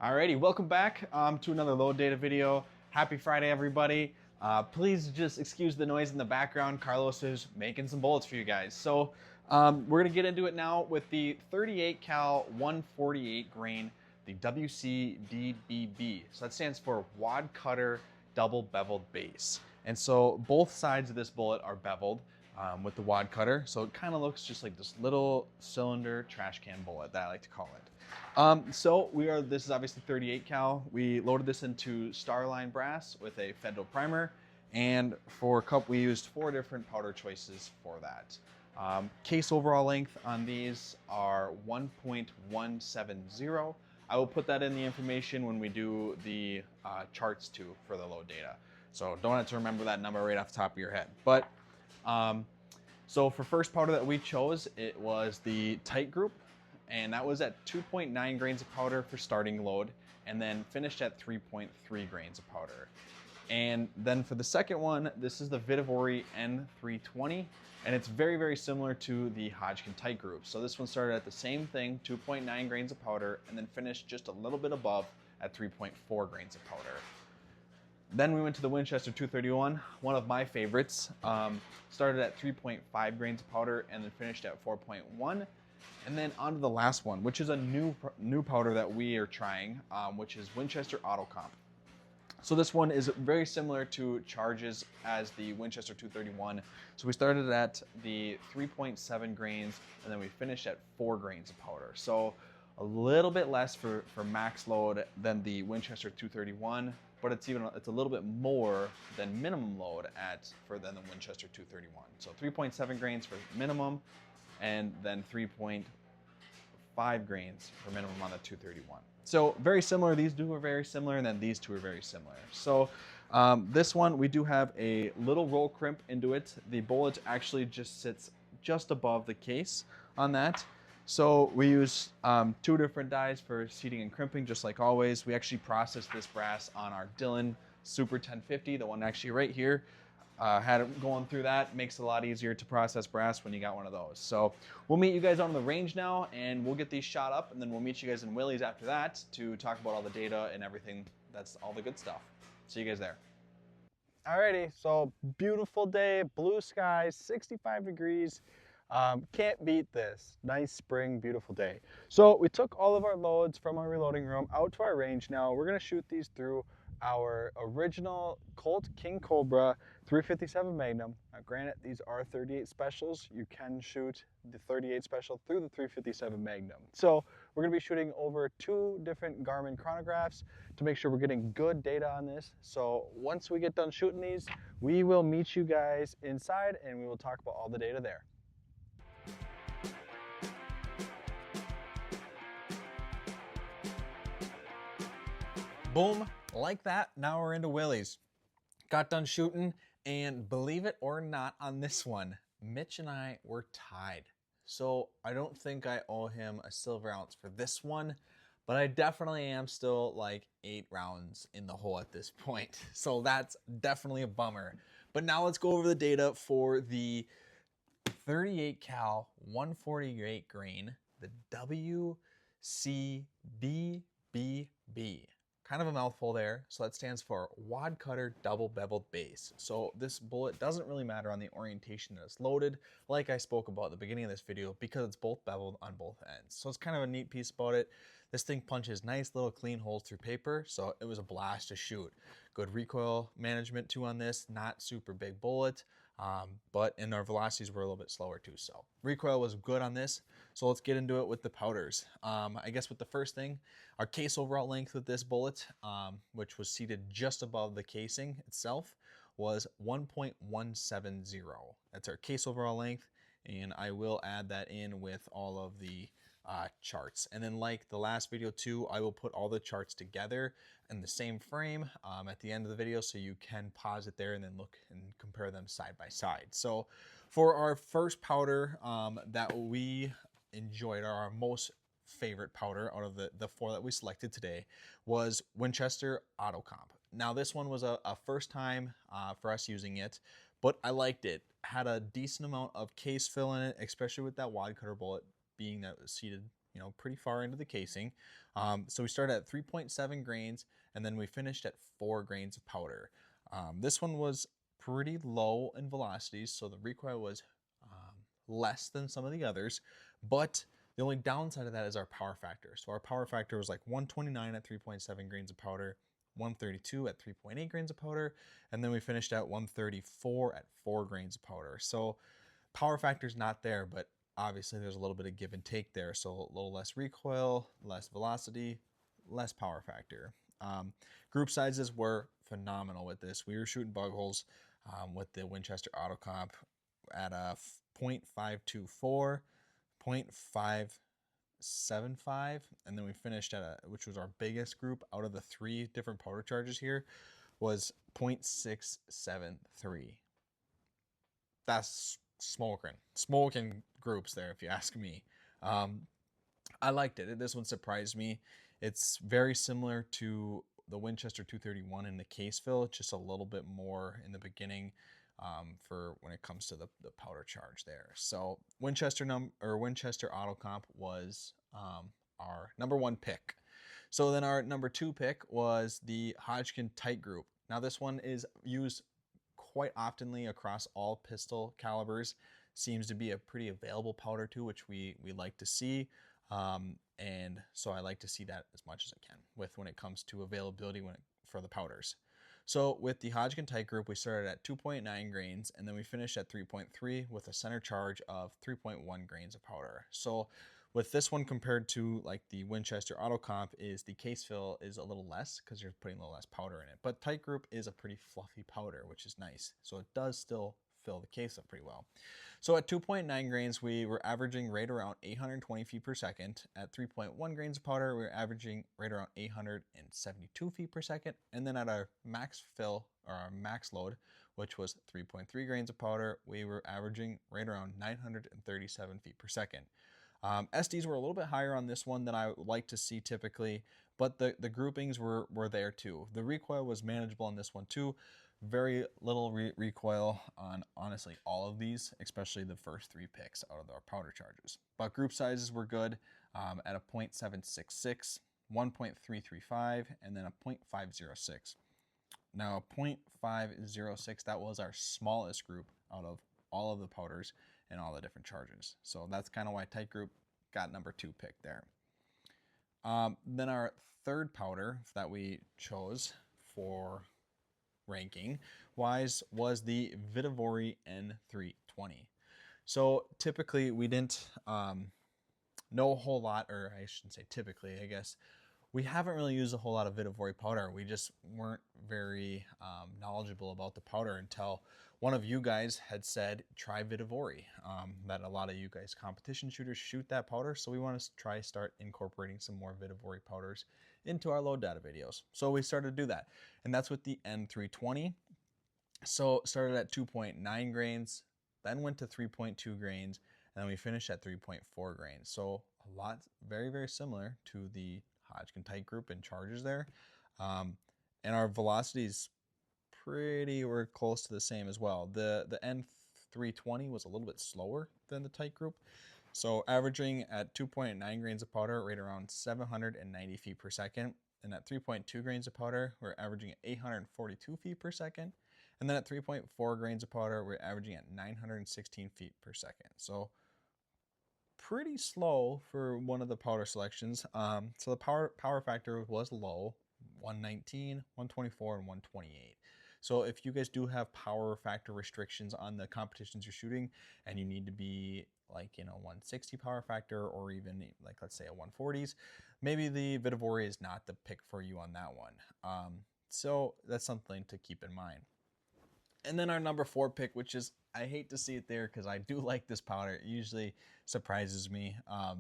Alrighty, welcome back to another load data video. Happy Friday, everybody. Please just excuse the noise in the background. Carlos is making some bullets for you guys. So we're gonna get into it now with the 38 cal 148 grain, the WC.DBB. So that stands for Wadcutter double beveled base. And so both sides of this bullet are beveled with the Wadcutter. So it kind of looks just like this little cylinder trash can bullet that I like to call it. This is obviously 38 cal. We loaded this into Starline brass with a Federal primer, and for cup we used 4 different powder choices for that. Case overall length on these are 1.170. I will put that in the information when we do the charts too for the load data. So don't have to remember that number right off the top of your head. But so for first powder that we chose, it was the Titegroup, and that was at 2.9 grains of powder for starting load, and then finished at 3.3 grains of powder. And then for the second one, this is the Vihtavuori N320, and it's very, very similar to the Hodgdon Titegroup. So this one started at the same thing, 2.9 grains of powder, and then finished just a little bit above at 3.4 grains of powder. Then we went to the Winchester 231, one of my favorites. Started at 3.5 grains of powder and then finished at 4.1. And then on to the last one, which is a new powder that we are trying, which is Winchester Auto Comp. So this one is very similar to charges as the Winchester 231. So we started at the 3.7 grains and then we finished at 4 grains of powder. So a little bit less for max load than the Winchester 231, but it's a little bit more than minimum load than the Winchester 231. So 3.7 grains for minimum, and then 3.5 grains for minimum on the 231. So very similar. These two are very similar, and then these two are very similar. So this one, we do have a little roll crimp into it. The bullet actually just sits just above the case on that. So we use 2 different dies for seating and crimping, just like always. We actually processed this brass on our Dillon Super 1050, the one actually right here. Had it going through that. Makes it a lot easier to process brass when you got one of those. So we'll meet you guys on the range now, and we'll get these shot up, and then we'll meet you guys in Willie's after that to talk about all the data and everything. That's all the good stuff. See you guys there. Alrighty, so beautiful day, blue skies, 65 degrees. Can't beat this. Nice spring, beautiful day. So we took all of our loads from our reloading room out to our range now. We're gonna shoot these through our original Colt King Cobra 357 Magnum. Now granted, these are 38 specials. You can shoot the 38 special through the 357 Magnum. So we're gonna be shooting over 2 different Garmin chronographs to make sure we're getting good data on this. So once we get done shooting these, we will meet you guys inside and we will talk about all the data there. Boom, like that, now we're into Willie's. Got done shooting, and believe it or not, on this one, Mitch and I were tied. So I don't think I owe him a silver ounce for this one, but I definitely am still like 8 rounds in the hole at this point. So that's definitely a bummer. But now let's go over the data for the 38 cal 148 grain, the WC.DBB. Kind of a mouthful there. So that stands for Wadcutter double beveled base. So this bullet doesn't really matter on the orientation that it's loaded, like I spoke about at the beginning of this video, because it's both beveled on both ends. So it's kind of a neat piece about it. This thing punches nice little clean holes through paper, so it was a blast to shoot. Good recoil management too on this, not super big bullet, and our velocities were a little bit slower too. So recoil was good on this. So let's get into it with the powders. I guess with the first thing, our case overall length with this bullet, which was seated just above the casing itself, was 1.170. That's our case overall length, and I will add that in with all of the charts. And then like the last video too, I will put all the charts together in the same frame at the end of the video, so you can pause it there and then look and compare them side by side. So for our first powder that we enjoyed, our most favorite powder out of the 4 that we selected today, was Winchester Auto Comp. Now this one was a first time for us using it, but I liked it. Had a decent amount of case fill in it, especially with that Wadcutter bullet being that it was seated you know, pretty far into the casing. So we started at 3.7 grains, and then we finished at 4 grains of powder. This one was pretty low in velocities, so the recoil was less than some of the others, but the only downside of that is our power factor. So our power factor was like 129 at 3.7 grains of powder, 132 at 3.8 grains of powder, and then we finished at 134 at 4 grains of powder. So power factor's not there, but obviously there's a little bit of give and take there. So a little less recoil, less velocity, less power factor. Group sizes were phenomenal with this. We were shooting bug holes with the Winchester Auto Comp at a 0.524, 0.575, and then we finished at which was our biggest group out of the 3 different powder charges here, was 0.673. That's smoking groups there, if you ask me. I liked it. This one surprised me. It's very similar to the Winchester 231 in the case fill, just a little bit more in the beginning for when it comes to the powder charge there. So Winchester Auto Comp was our number 1 pick. So then our number 2 pick was the Hodgdon Titegroup. Now this one is used quite oftenly across all pistol calibers. Seems to be a pretty available powder too, which we like to see. And so I like to see that as much as I can when it comes to availability for the powders. So with the Hodgdon Titegroup, we started at 2.9 grains, and then we finished at 3.3 with a center charge of 3.1 grains of powder. So with this one compared to like the Winchester Auto Comp, is the case fill is a little less because you're putting a little less powder in it. But Titegroup is a pretty fluffy powder, which is nice. So it does still fill the case up pretty well. So at 2.9 grains, we were averaging right around 820 feet per second. At 3.1 grains of powder, we were averaging right around 872 feet per second. And then at our max fill, or our max load, which was 3.3 grains of powder, we were averaging right around 937 feet per second. SDs were a little bit higher on this one than I would like to see typically, but the groupings were there too. The recoil was manageable on this one too. Very little recoil on honestly all of these, especially the first 3 picks out of our powder charges. But group sizes were good at a 0.766, 1.335, and then a 0.506. Now 0.506, that was our smallest group out of all of the powders and all the different charges. So that's kind of why Titegroup got number 2 pick there. Then our third powder that we chose for ranking wise was the Vihtavuori N320. So typically we didn't know a whole lot, or I shouldn't say typically, I guess. We haven't really used a whole lot of Vihtavuori powder. We just weren't very knowledgeable about the powder until one of you guys had said, try Vihtavuori. That a lot of you guys competition shooters shoot that powder, so we want to start incorporating some more Vihtavuori powders into our load data videos. So we started to do that, and that's with the N320. So started at 2.9 grains, then went to 3.2 grains, and then we finished at 3.4 grains. So a lot, very, very similar to the Hodgdon Titegroup and charges there. And our velocities were close to the same as well. The N320 was a little bit slower than the Titegroup. So averaging at 2.9 grains of powder, right around 790 feet per second. And at 3.2 grains of powder, we're averaging at 842 feet per second. And then at 3.4 grains of powder, we're averaging at 916 feet per second. So pretty slow for one of the powder selections. So the power factor was low, 119, 124, and 128. So if you guys do have power factor restrictions on the competitions you're shooting, and you need to be like, 160 power factor, or even like, let's say a 140s, maybe the Vihtavuori is not the pick for you on that one. So that's something to keep in mind. And then our number 4 pick, which is, I hate to see it there because I do like this powder. It usually surprises me of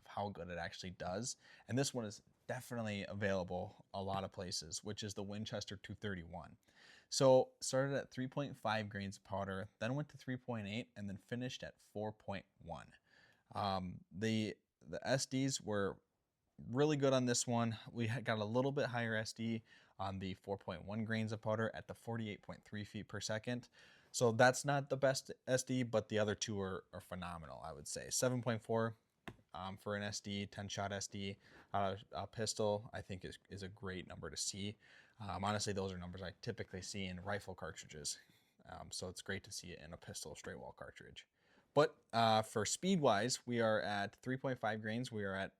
how good it actually does. And this one is definitely available a lot of places, which is the Winchester 231. So started at 3.5 grains of powder, then went to 3.8, and then finished at 4.1. The SDs were really good on this one. We got a little bit higher SD on the 4.1 grains of powder at the 48.3 feet per second. So that's not the best SD, but the other two are phenomenal, I would say. 7.4 for an SD, 10-shot SD a pistol, I think is a great number to see. Honestly, those are numbers I typically see in rifle cartridges. So it's great to see it in a pistol straight wall cartridge. But for speed wise, we are at 3.5 grains. We are at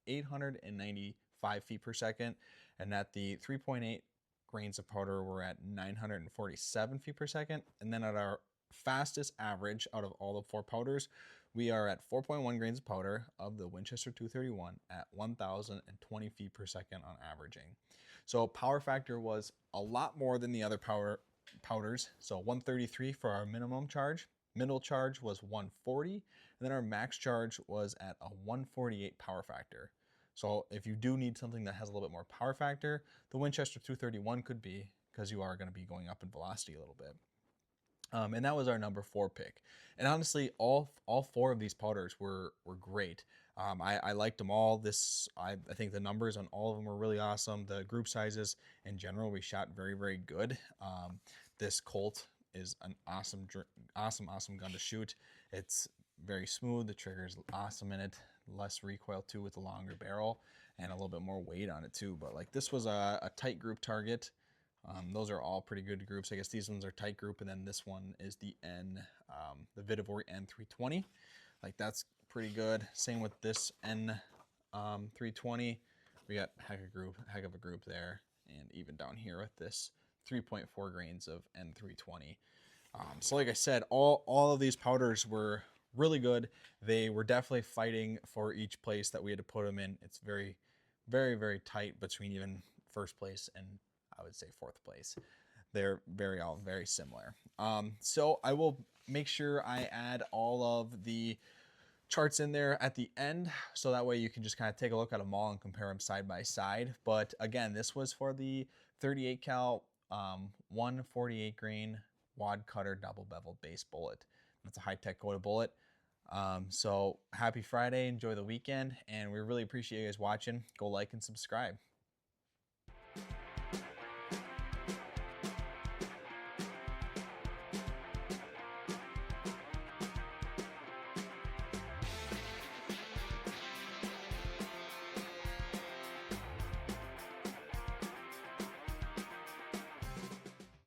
895 feet per second. And at the 3.8 grains of powder, we're at 947 feet per second. And then at our fastest average out of all the 4 powders, we are at 4.1 grains of powder of the Winchester 231 at 1,020 feet per second on averaging. So power factor was a lot more than the other powders. So 133 for our minimum charge. Middle charge was 140, and then our max charge was at a 148 power factor. So if you do need something that has a little bit more power factor, the Winchester 231 could be, because you are going to be going up in velocity a little bit. And that was our number 4 pick. And honestly, all 4 of these powders were great. I liked them all. I think the numbers on all of them were really awesome. The group sizes in general, we shot very, very good. This Colt is an awesome gun to shoot. It's very smooth. The trigger is awesome in it. Less recoil too with a longer barrel and a little bit more weight on it too. But like this was a tight group target. Those are all pretty good groups. I guess these ones are tight group, and then this one is the Vihtavuori N320. Like that's pretty good. Same with this N320. We got heck of a group there, and even down here with this 3.4 grains of N320. So like I said, all of these powders were really good. They were definitely fighting for each place that we had to put them in. It's very, very, very tight between even first place and I would say 4th place. They're all very similar. So I will make sure I add all of the charts in there at the end, so that way you can just kind of take a look at them all and compare them side by side. But again, this was for the 38 cal 148 grain Wadcutter double bevel base bullet. That's a high-tech coated bullet. So happy Friday, enjoy the weekend, and we really appreciate you guys watching. Go like and subscribe.